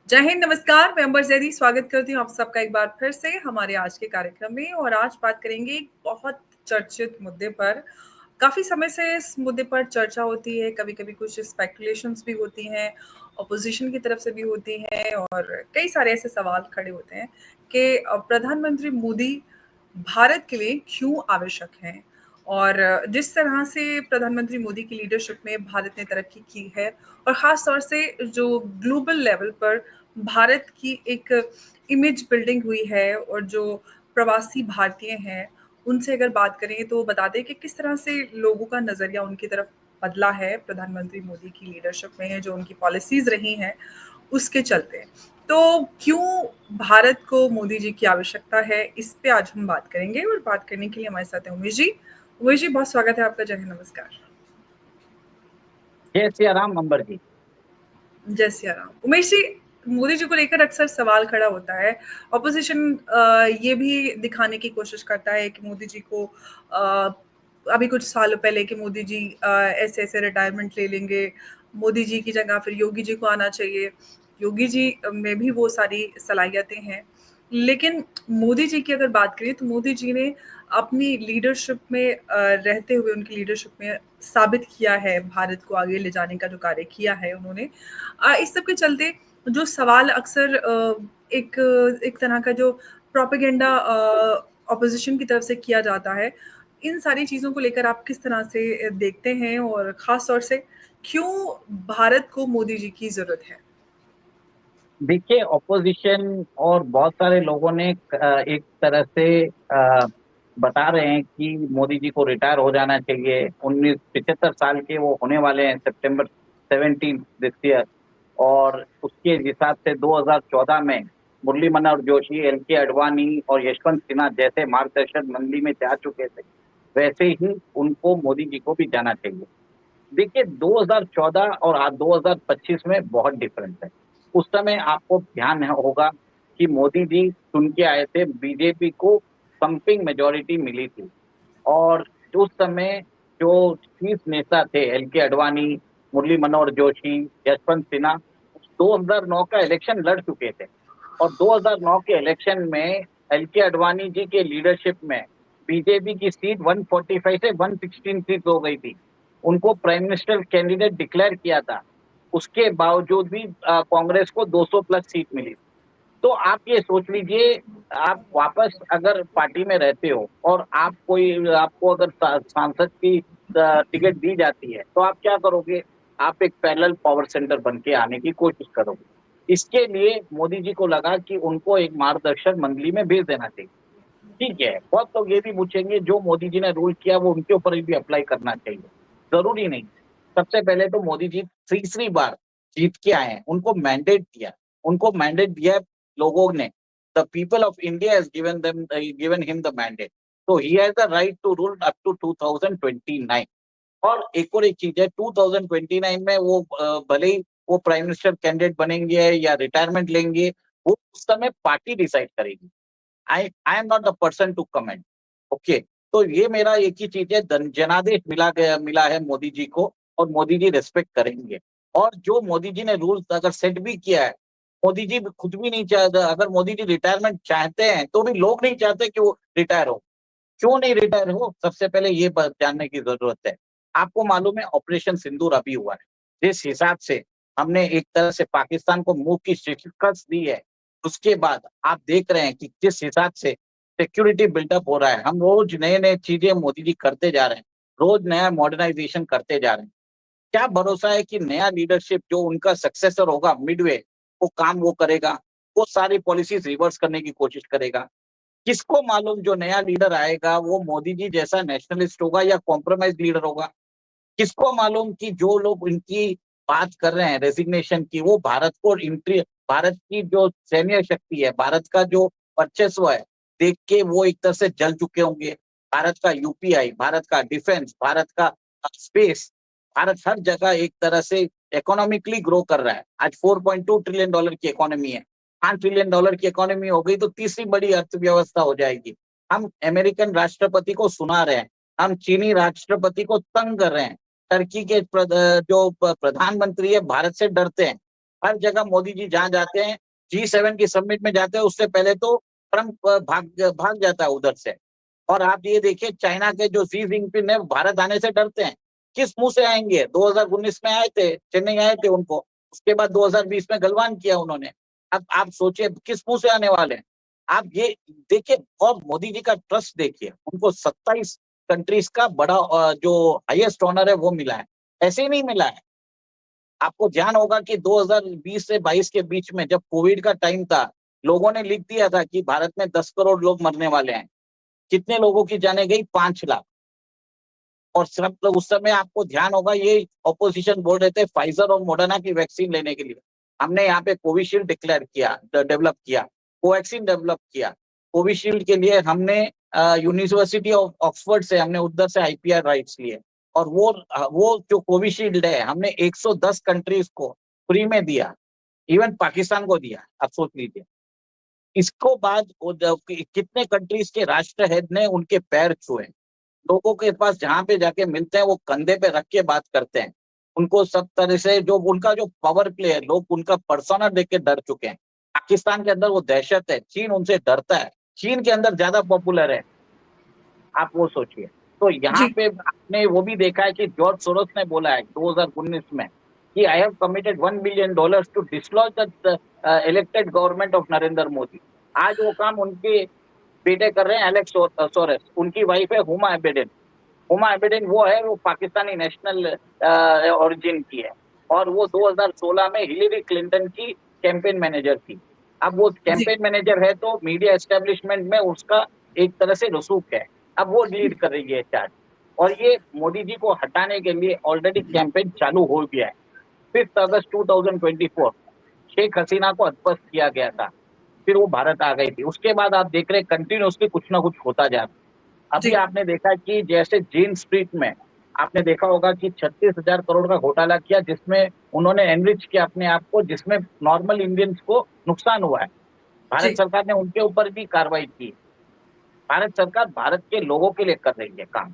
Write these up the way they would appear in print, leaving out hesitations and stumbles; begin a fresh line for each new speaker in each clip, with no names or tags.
जय हिंद, नमस्कार। मैं अंबर जैदी स्वागत करती हूँ आप सबका एक बार फिर से हमारे आज के कार्यक्रम में। और आज बात करेंगे एक बहुत चर्चित मुद्दे पर। काफ़ी समय से इस मुद्दे पर चर्चा होती है, कभी-कभी कुछ स्पेकुलेशंस भी होती हैं, ऑपोज़िशन की तरफ से भी होती हैं और कई सारे ऐसे सवाल खड़े होते हैं कि प्रधानमंत्री मोदी भारत के लिए क्यों आवश्यक हैं? और जिस तरह से प्रधानमंत्री मोदी की लीडरशिप में भारत ने तरक्की की है और ख़ास तौर से जो ग्लोबल लेवल पर भारत की एक इमेज बिल्डिंग हुई है और जो प्रवासी भारतीय हैं, उनसे अगर बात करें तो बता दें कि किस तरह से लोगों का नज़रिया उनकी तरफ बदला है प्रधानमंत्री मोदी की लीडरशिप में, जो उनकी पॉलिसीज़ रही हैं, उसके चलते। तो क्यों भारत को मोदी जी की आवश्यकता है, इस पे आज हम बात करेंगे और बात करने के लिए हमारे साथ हैं उमेश जी। उमेश जी, बहुत स्वागत है आपका। जय हिंद, नमस्कार।
जय सिया राम अंबर जी।
जय सिया राम। उमेश जी, मोदी जी को लेकर अक्सर सवाल खड़ा होता है। ऑपोजिशन ये भी दिखाने की कोशिश करता है कि मोदी जी को अभी कुछ सालों पहले कि मोदी जी ऐसे-ऐसे रिटायरमेंट ले लेंगे, मोदी जी की जगह फिर योगी जी को आना चाहिए। योगी जी में भी वो सारी सलाहियतें हैं। लेकिन मोदी जी की अगर बात करें तो मोदी जी ने अपनी लीडरशिप में रहते हुए उनकी लीडरशिप में साबित किया है भारत को आगे ले जाने का जो कार्य किया है उन्होंने। इस सब के चलते जो सवाल अक्सर एक एक तरह का जो प्रोपेगेंडा ऑपोजिशन की तरफ से किया जाता है, इन सारी चीज़ों को लेकर आप किस तरह से देखते हैं और ख़ास तौर से क्यों भारत को मोदी जी की ज़रूरत है?
देखिए, ऑपोजिशन और बहुत सारे लोगों ने एक तरह से बता रहे हैं कि मोदी जी को रिटायर हो जाना चाहिए। 75 साल के वो होने वाले हैं सितंबर 17 दिस ईयर। और उसके हिसाब से 2014 में मुरली मनोहर जोशी, एल.के. आडवाणी और यशवंत सिन्हा जैसे मार्गदर्शक मंडली में जा चुके थे, वैसे ही उनको मोदी जी को भी जाना चाहिए। देखिए, 2014 और आज 2025 में बहुत डिफरेंस है। उस समय आपको ध्यान होगा कि मोदी जी चुन के आए थे, बीजेपी को पंपिंग मेजॉरिटी मिली थी। और उस समय जो शीर्ष नेता थे, एल.के. आडवाणी, मुरली मनोहर जोशी, यशवंत सिन्हा, 2009 का इलेक्शन लड़ चुके थे। और 2009 के इलेक्शन में एल.के. आडवाणी जी के लीडरशिप में बीजेपी की सीट 145 से 116 सीट हो गई थी। उनको प्राइम मिनिस्टर कैंडिडेट डिक्लेयर किया था। उसके बावजूद भी कांग्रेस को 200 प्लस सीट मिली। तो आप ये सोच लीजिए, आप वापस अगर पार्टी में रहते हो और आपको अगर सांसद की टिकट दी जाती है, तो आप क्या करोगे? आप एक पैरेलल पावर सेंटर बन के आने की कोशिश करोगे। इसके लिए मोदी जी को लगा कि उनको एक मार्गदर्शक मंडली में भेज देना चाहिए। ठीक है, बहुत लोग ये भी पूछेंगे जो मोदी जी ने रूल किया वो उनके ऊपर भी अप्लाई करना चाहिए। ज़रूरी नहीं। सबसे पहले तो मोदी जी तीसरी बार जीत के आए हैं, उनको मैंडेट दिया है लोगों ने। The people of India has given him the mandate. So he has the right to rule up to 2029। और एक चीज़ है, 2029 में वो भले ही वो प्राइम मिनिस्टर कैंडिडेट बनेंगे या रिटायरमेंट लेंगे, वो उस समय पार्टी डिसाइड करेगी। I am not the person to comment. Okay, तो ये मेरा एक ही चीज है, जनादेश मिला है मोदी जी को, और मोदी जी रिस्पेक्ट करेंगे। और जो मोदी जी ने रूल्स अगर सेट भी किया है, मोदी जी खुद भी नहीं चाहते। अगर मोदी जी रिटायरमेंट चाहते हैं तो भी लोग नहीं चाहते कि वो रिटायर हो। क्यों नहीं रिटायर हो? सबसे पहले ये जानने की जरूरत है। आपको मालूम है ऑपरेशन सिंदूर अभी हुआ है, जिस हिसाब से हमने एक तरह से पाकिस्तान को मुंह की शिकस्त दी है, उसके बाद आप देख रहे हैं कि जिस हिसाब से सिक्योरिटी बिल्डअप हो रहा है, हम रोज नए नए चीजें मोदी जी करते जा रहे हैं, रोज नया मॉडर्नाइजेशन करते जा रहे हैं। क्या भरोसा है कि नया लीडरशिप जो उनका सक्सेसर होगा मिडवे, वो काम वो करेगा? वो सारी पॉलिसीज रिवर्स करने की कोशिश करेगा? किसको मालूम जो नया लीडर आएगा वो मोदी जी जैसा नेशनलिस्ट होगा या कॉम्प्रोमाइज लीडर होगा? किसको मालूम कि जो लोग इनकी बात कर रहे हैं रेजिग्नेशन की, वो भारत की जो सैन्य शक्ति है, भारत का जो वर्चस्व है, देख के वो एक तरह से जल चुके होंगे। भारत का यूपीआई, भारत का डिफेंस, भारत का स्पेस, भारत हर जगह एक तरह से इकोनॉमिकली ग्रो कर रहा है। आज $4.2 ट्रिलियन की इकोनॉमी है। $5 ट्रिलियन की इकोनॉमी हो गई तो तीसरी बड़ी अर्थव्यवस्था हो जाएगी। हम अमेरिकन राष्ट्रपति को सुना रहे हैं, हम चीनी राष्ट्रपति को तंग कर रहे हैं, टर्की के जो प्रधानमंत्री है भारत से डरते हैं। हर जगह मोदी जी जहाँ जाते हैं, G7 की समिट में जाते हैं, उससे पहले तो ट्रंप भाग भाग जाता है उधर से। और आप ये देखिए, चाइना के जो शी जिनपिंग है, भारत आने से डरते हैं। किस मुंह से आएंगे? 2019 में आए थे, चेन्नई आए थे उनको, उसके बाद 2020 में गलवान किया उन्होंने। अब आप सोचिए किस मुंह से आने वाले हैं। आप ये देखिए, और मोदी जी का ट्रस्ट देखिए, उनको 27 कंट्रीज का बड़ा जो हाईएस्ट ऑनर है वो मिला है, ऐसे ही नहीं मिला है। आपको ध्यान होगा कि 2020 से 22 के बीच में जब कोविड का टाइम था, लोगों ने लिख दिया था कि भारत में 10 करोड़ लोग मरने वाले हैं। कितने लोगों की जाने गई? 5 लाख। और सब लोग उस समय, आपको ध्यान होगा, ये ऑपोजिशन बोल रहे थे फाइजर और मोडर्ना की वैक्सीन लेने के लिए। हमने यहाँ पे कोविशील्ड डिक्लेयर किया, डेवलप किया, कोवैक्सीन डेवलप किया। कोविशील्ड के लिए हमने यूनिवर्सिटी ऑफ ऑक्सफोर्ड से हमने उधर से आईपीआर राइट्स लिए। और वो जो कोविशील्ड है, हमने 110 कंट्रीज को फ्री में दिया, इवन पाकिस्तान को दिया। आप सोच लीजिए। इसको बाद कितने कंट्रीज के राष्ट्र हेड ने उनके पैर छुए। लोगों के पास जहां पे जाके मिलते हैं, वो कंधे पे रख के बात करते हैं। उनको सब तरह से जो उनका जो पावर प्ले है, लोग उनका पर्सोना देख के डर चुके हैं। पाकिस्तान के अंदर वो दहशत है, चीन उनसे डरता है, चीन के अंदर ज्यादा पॉपुलर है। आप वो सोचिए। तो यहाँ
जी।
पे आपने वो भी देखा है कि जॉर्ज सोरोस ने बोला है 2019 में कि I have committed $1 billion to dislodge the elected government of Narendra Modi. आज वो काम उनके बेटे कर रहे हैं, एलेक्स सोरेस। उनकी वाइफ है हुमा एबेडिन। हुमा एबेडिन वो है, वो पाकिस्तानी नेशनल ओरिजिन की है। और वो 2016 में हिलेरी क्लिंटन की कैंपेन मैनेजर थी। अब वो
जी।
कैंपेन मैनेजर है तो मीडिया एस्टेब्लिशमेंट में उसका एक तरह से रसूख है। अब वो लीड कर रही है चार्ज। और ये मोदी जी को हटाने के लिए ऑलरेडी कैंपेन चालू हो गया है। 5 अगस्त 2024 शेख हसीना को हतपस्त किया गया था, फिर वो भारत आ गई थी। उसके बाद आप देख रहे हैं कंटिन्यूसली कुछ ना कुछ होता जा रहा है। अभी
जी।
आपने देखा कि जैसे जीन स्ट्रीट में आपने देखा होगा कि 36,000 करोड़ का घोटाला किया, जिसमें उन्होंने एनरिच किया अपने आप को, जिसमें नॉर्मल इंडियंस को नुकसान हुआ है। भारत
जी।
सरकार ने उनके ऊपर भी कार्रवाई की। भारत सरकार भारत के लोगों के लिए कर रही है काम।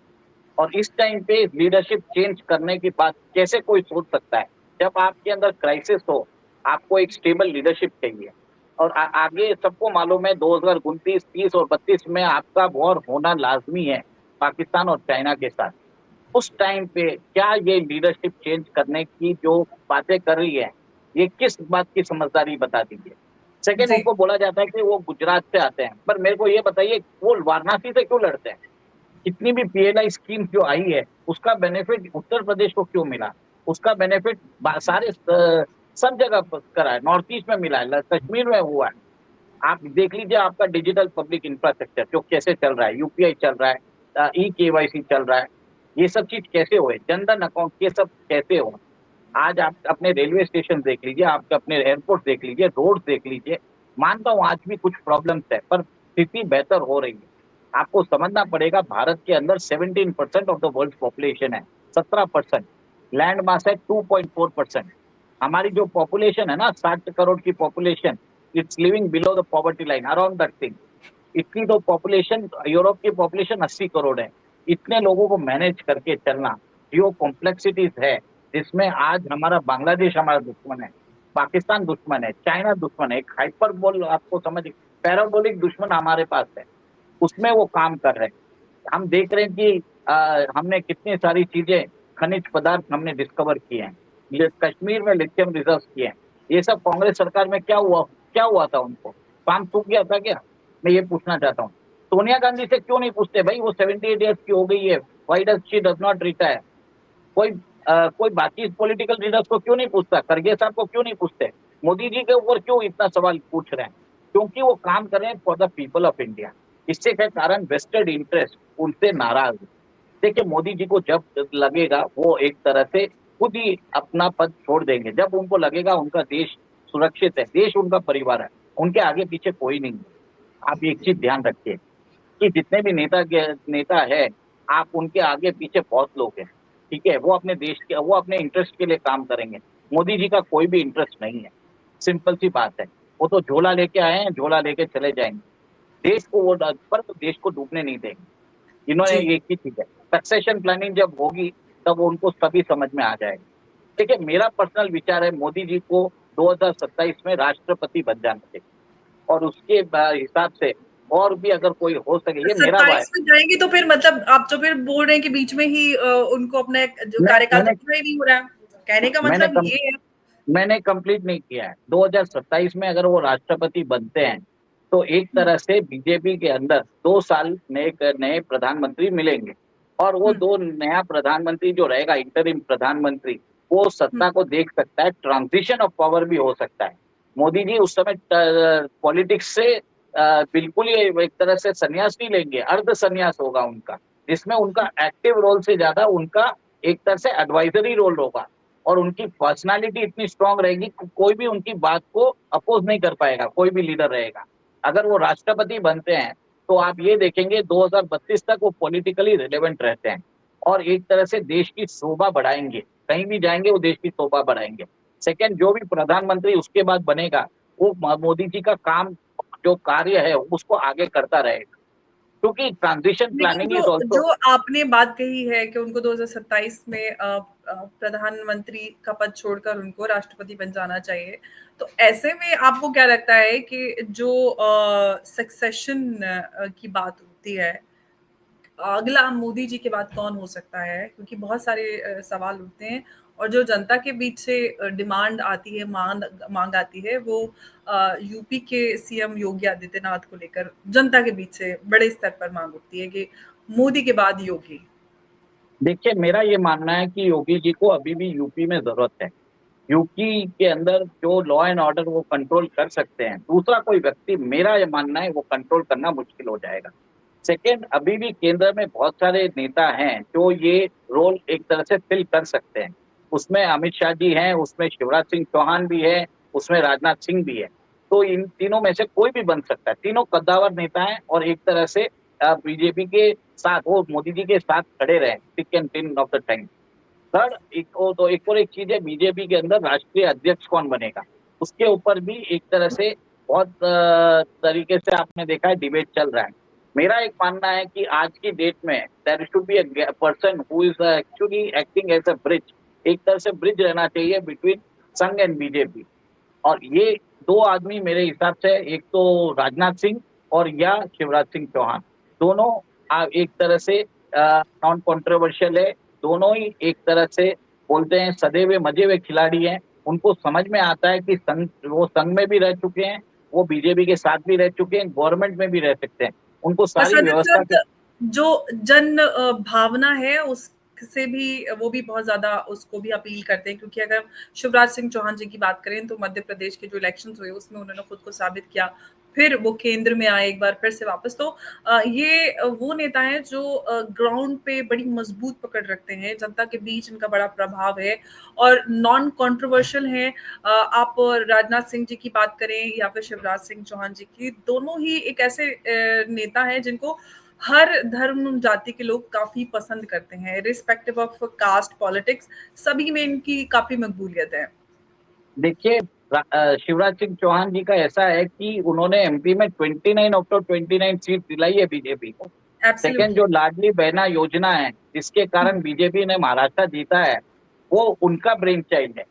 और इस टाइम पे लीडरशिप चेंज करने की बात कैसे कोई सोच सकता है? जब आपके अंदर क्राइसिस हो, आपको एक स्टेबल लीडरशिप चाहिए। और आगे सबको मालूम है 2029, 30 और 32 में आपका वॉर होना लाजमी है पाकिस्तान और चाइना के साथ। उस टाइम पे क्या ये लीडरशिप चेंज करने की जो बातें कर रही है, ये किस बात की समझदारी बता दीजिए। सेकंड,
जी।
उनको बोला जाता है कि वो गुजरात से आते हैं, पर मेरे को ये बताइए वो वाराणसी से क्यों लड़ते हैं? जितनी भी पीएलआई स्कीम जो आई है, उसका बेनिफिट उत्तर प्रदेश को क्यों मिला? उसका बेनिफिट सारे सब जगह करा है, नॉर्थ ईस्ट में मिला है, कश्मीर में हुआ है। आप देख लीजिए आपका डिजिटल पब्लिक इंफ्रास्ट्रक्चर जो कैसे चल रहा है, यूपीआई चल रहा है, ई केवाईसी चल रहा है। ये सब चीज कैसे हुए, जनधन अकाउंट, ये सब कैसे हो? आज आप अपने रेलवे स्टेशन देख लीजिए, आप अपने एयरपोर्ट देख लीजिए, रोड देख लीजिए। मानता हूं आज भी कुछ प्रॉब्लम्स है, पर स्थिति बेहतर हो रही है। आपको समझना पड़ेगा, भारत के अंदर 17% ऑफ द वर्ल्ड पॉपुलेशन है, 17%। लैंड मास है 2.4%। हमारी जो पॉपुलेशन है ना, 60 करोड़ की population, it's living below the poverty line, around that thing. इतनी तो पॉपुलेशन, यूरोप की पॉपुलेशन 80 करोड़ है। इतने लोगों को मैनेज करके चलना, जो कॉम्प्लेक्सिटीज है, जिसमें आज हमारा बांग्लादेश हमारा दुश्मन है, पाकिस्तान दुश्मन है, चाइना दुश्मन है, एक हाइपरबोल, आपको समझ, पैराबोलिक दुश्मन हमारे पास है। उसमें वो काम कर रहे हैं। हम देख रहे हैं कि हमने कितनी सारी चीजें, खनिज पदार्थ हमने डिस्कवर किए हैं। ये कश्मीर में लिथियम रिजर्व किए हैं। ये सब कांग्रेस सरकार में क्या हुआ था उनको? काम सूख गया था क्या? मैं ये पूछना चाहता हूँ। सोनिया गांधी से क्यों नहीं पूछते भाई, वो 78 ईयर्स की हो गई है, why does she does not retire? कोई कोई बाकी पॉलिटिकल लीडर्स को क्यों नहीं पूछता? खरगे साहब को क्यों नहीं पूछते? मोदी जी के ऊपर क्यों इतना सवाल पूछ रहे हैं? क्योंकि वो काम कर रहे हैं for the people of India. इससे के कारण वेस्टेड इंटरेस्ट उनसे नाराज है। देखिए, मोदी जी को जब लगेगा वो एक तरह से खुद ही अपना पद छोड़ देंगे, जब उनको लगेगा उनका देश सुरक्षित है, देश उनका परिवार है, उनके आगे पीछे कोई नहीं है। आप एक चीज ध्यान रखिए कि जितने भी नेता है, आप उनके आगे पीछे बहुत लोग हैं। ठीक है, वो अपने देश के, वो अपने इंटरेस्ट के लिए काम करेंगे। मोदी जी का कोई भी इंटरेस्ट नहीं है। सिंपल सी बात है। वो तो झोला लेके आए हैं, झोला लेके चले जाएंगे। देश को वो पर तो देश को डूबने नहीं देंगे। इन्होंने
जी।
एक ही चीज है, सक्सेशन प्लानिंग जब होगी तब उनको सभी समझ में आ जाएगा। देखिए, मेरा पर्सनल विचार है, मोदी जी को 2027 में राष्ट्रपति बन जाना चाहिए, और उसके हिसाब से और भी अगर कोई हो सके, ये मेरा बात।
27 में जाएंगे तो फिर मतलब आप तो फिर बोल रहे हैं कि बीच में ही उनको अपना जो
मैं
कार्यकाल तो
मैंने
पूरा ही नहीं हो रहा है, कहने का
मैंने
मतलब
कम,
ये है।
मैंने कंप्लीट नहीं किया है। 2027 में अगर वो राष्ट्रपति बनते हैं तो एक
हम्म,
तरह से बीजेपी के अंदर 2 साल नए नए प्रधानमंत्री मिलेंगे, और वो
हम्म,
दो नया प्रधानमंत्री जो रहेगा, इंटरिम प्रधानमंत्री, वो
हम्म।
सत्ता को देख सकता है, ट्रांजिशन ऑफ पावर भी हो सकता है। मोदी जी उस समय पॉलिटिक्स से बिल्कुल ही एक तरह से संन्यास नहीं लेंगे, अर्ध संन्यास होगा उनका, जिसमें उनका एक्टिव रोल से ज्यादा उनका एक तरह से एडवाइजरी रोल होगा, और उनकी पर्सनालिटी इतनी स्ट्रांग रहेगी कि कोई भी उनकी बात को अपोज नहीं कर पाएगा, कोई भी लीडर रहेगा। अगर वो राष्ट्रपति बनते हैं तो आप ये देखेंगे 2032 तक वो पॉलिटिकली रिलेवेंट रहते हैं, और एक तरह से देश की शोभा बढ़ाएंगे, कहीं भी जाएंगे वो देश की शोभा बढ़ाएंगे। सेकंड, जो भी प्रधानमंत्री उसके बाद बनेगा, वो मोदी जी का काम, जो कार्य है उसको आगे करता रहेगा, क्योंकि ट्रांजिशन
लेकिन
प्लानिंग
जो
इज ऑल्सो।
जो आपने बात कही है कि उनको 2027 में प्रधानमंत्री का पद छोड़कर उनको राष्ट्रपति बन जाना चाहिए, तो ऐसे में आपको क्या लगता है कि जो सक्सेशन की बात होती है, अगला मोदी जी के बाद कौन हो सकता है? क्योंकि बहुत सारे सवाल उठते हैं और जो जनता के बीच से डिमांड आती है, मांग आती है, वो यूपी के सीएम योगी आदित्यनाथ को लेकर जनता के बीच से बड़े स्तर पर मांग उठती है कि मोदी के बाद योगी।
देखिए, मेरा ये मानना है कि योगी जी को अभी भी यूपी में जरूरत है। यूपी के अंदर जो लॉ एंड ऑर्डर वो कंट्रोल कर सकते हैं, दूसरा कोई व्यक्ति, मेरा ये मानना है, वो कंट्रोल करना मुश्किल हो जाएगा। सेकेंड, अभी भी केंद्र में बहुत सारे नेता हैं जो ये रोल एक तरह से फिल कर सकते हैं। उसमें अमित शाह जी हैं, उसमें शिवराज सिंह चौहान भी है, उसमें राजनाथ सिंह भी है। तो इन तीनों में से कोई भी बन सकता है। तीनों कद्दावर नेता हैं, और एक तरह से बीजेपी के साथ, वो मोदी जी के साथ खड़े रहे thick and thin of the time. Third, एक और एक चीज है, बीजेपी के अंदर राष्ट्रीय अध्यक्ष कौन बनेगा, उसके ऊपर भी एक तरह से बहुत तरीके से आपने देखा है डिबेट चल रहा है। मेरा एक मानना है कि आज की डेट में there should be a person who is actually acting as a bridge, एक तरह से ब्रिज रहना चाहिए बिटवीन संघ एंड बीजेपी। और ये दो आदमी मेरे हिसाब से, एक तो राजनाथ सिंह और या शिवराज सिंह चौहान, दोनों एक तरह से नॉन कॉन्ट्रोवर्शियल है। दोनों ही एक तरह से बोलते हैं सदैव मजे हुए खिलाड़ी हैं। उनको समझ में आता है कि संघ, वो संघ में भी रह चुके हैं, वो बीजेपी के साथ भी रह चुके हैं, गवर्नमेंट में भी रह सकते हैं, उनको
और
सारी
साथ ही
व्यवस्था की।
साथ जो जन भावना है उससे भी वो भी बहुत ज्यादा उसको भी अपील करते हैं, क्योंकि अगर शिवराज सिंह चौहान जी की बात करें तो मध्य प्रदेश के जो इलेक्शन हुए उसमें उन्होंने खुद को साबित किया, फिर वो केंद्र में आए एक बार फिर से वापस। तो ये वो नेता हैं जो ग्राउंड पे बड़ी मजबूत पकड़ रखते हैं, जनता के बीच इनका बड़ा प्रभाव है और नॉन कंट्रोवर्शियल हैं। आप राजनाथ सिंह जी की बात करें या फिर शिवराज सिंह चौहान जी की, दोनों ही एक ऐसे नेता हैं जिनको हर धर्म जाति के लोग काफी पसंद करते हैं, रिस्पेक्टिव ऑफ कास्ट पॉलिटिक्स, सभी में इनकी काफी मकबूलियत है।
देखिए, शिवराज सिंह चौहान जी का ऐसा है कि उन्होंने एमपी में 29 आउट ऑफ 29 सीट दिलाई है बीजेपी को। Second,
absolutely.
जो लाडली बहना योजना है जिसके कारण बीजेपी ने महाराष्ट्र जीता है, वो उनका ब्रेन चाइल्ड है।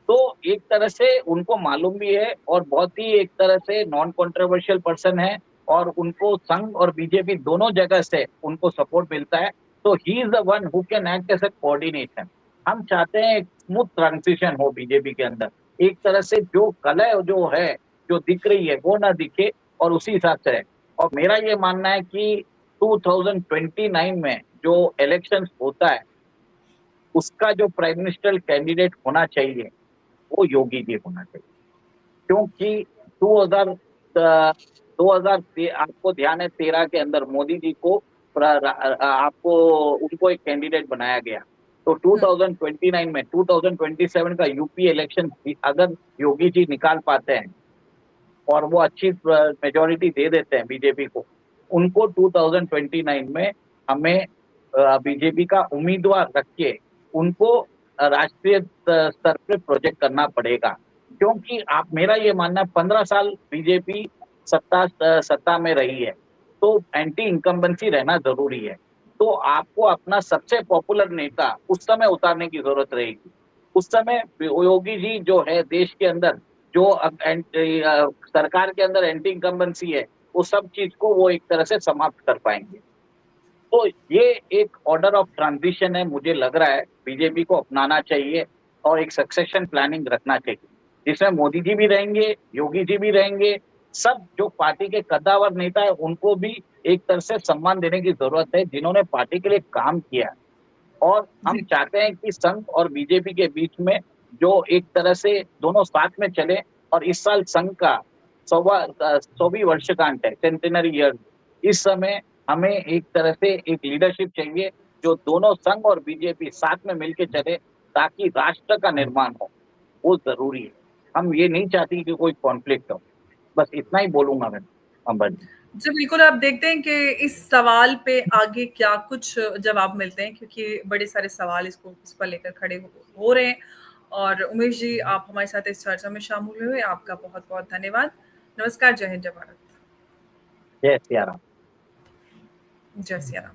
तो एक तरह से उनको मालूम भी है, और बहुत ही एक तरह से नॉन कॉन्ट्रोवर्शियल पर्सन है, और उनको संघ और बीजेपी दोनों जगह से उनको सपोर्ट मिलता है। तो he is the one who can act as a coordination. हम चाहते हैं एक स्मूथ ट्रांजिशन हो बीजेपी के अंदर, एक तरह से जो कलह जो है, जो दिख रही है वो ना दिखे, और उसी हिसाब से है। और मेरा ये मानना है कि 2029 में जो इलेक्शन होता है, उसका जो प्राइम मिनिस्टर कैंडिडेट होना चाहिए, वो योगी जी होना चाहिए। क्योंकि 2000 आपको ध्यान है, 13 के अंदर मोदी जी को आपको उनको एक कैंडिडेट बनाया गया। तो 2029 में 2027 का यूपी इलेक्शन अगर योगी जी निकाल पाते हैं, और वो अच्छी मेजोरिटी दे देते हैं बीजेपी को, उनको 2029 में हमें बीजेपी का उम्मीदवार रख के उनको राष्ट्रीय स्तर पे प्रोजेक्ट करना पड़ेगा। क्योंकि आप, मेरा ये मानना है, 15 साल बीजेपी सत्ता में रही है, तो एंटी इनकम्बेंसी रहना जरूरी है। तो आपको अपना सबसे पॉपुलर नेता उस समय उतारने की जरूरत रहेगी। उस समय योगी जी जो है देश के अंदर जो सरकार के अंदर एंटी इनकम्बेंसी है, वो सब चीज को वो एक तरह से समाप्त कर पाएंगे। तो ये एक ऑर्डर ऑफ ट्रांजिशन है, मुझे लग रहा है बीजेपी को अपनाना चाहिए और एक सक्सेशन प्लानिंग रखना चाहिए, जिसमें मोदी जी भी रहेंगे, योगी जी भी रहेंगे, सब जो पार्टी के कद्दावर नेता है उनको भी एक तरह से सम्मान देने की जरूरत है, जिन्होंने पार्टी के लिए काम किया है। और हम
जी,
चाहते हैं कि संघ और बीजेपी के बीच में जो एक तरह से दोनों साथ में चले, और इस साल संघ का 100वीं वर्षगांठ है, सेंटेनरी ईयर। इस समय हमें एक तरह से एक लीडरशिप चाहिए जो दोनों संघ और बीजेपी साथ में मिलके चले, ताकि राष्ट्र का निर्माण हो, वो जरूरी है। हम ये नहीं चाहती कि कोई कॉन्फ्लिक्ट हो। बस इतना ही बोलूंगा मैं, अंबर जी।
जी, बिल्कुल, आप देखते हैं कि इस सवाल पे आगे क्या कुछ जवाब मिलते हैं, क्योंकि बड़े सारे सवाल इस पर लेकर खड़े हो रहे हैं। और उमेश जी, आप हमारे साथ इस चर्चा में शामिल हुए, आपका बहुत-बहुत धन्यवाद। नमस्कार, जय हिंद, जय भारत।
जय सिया राम।
जय सिया राम।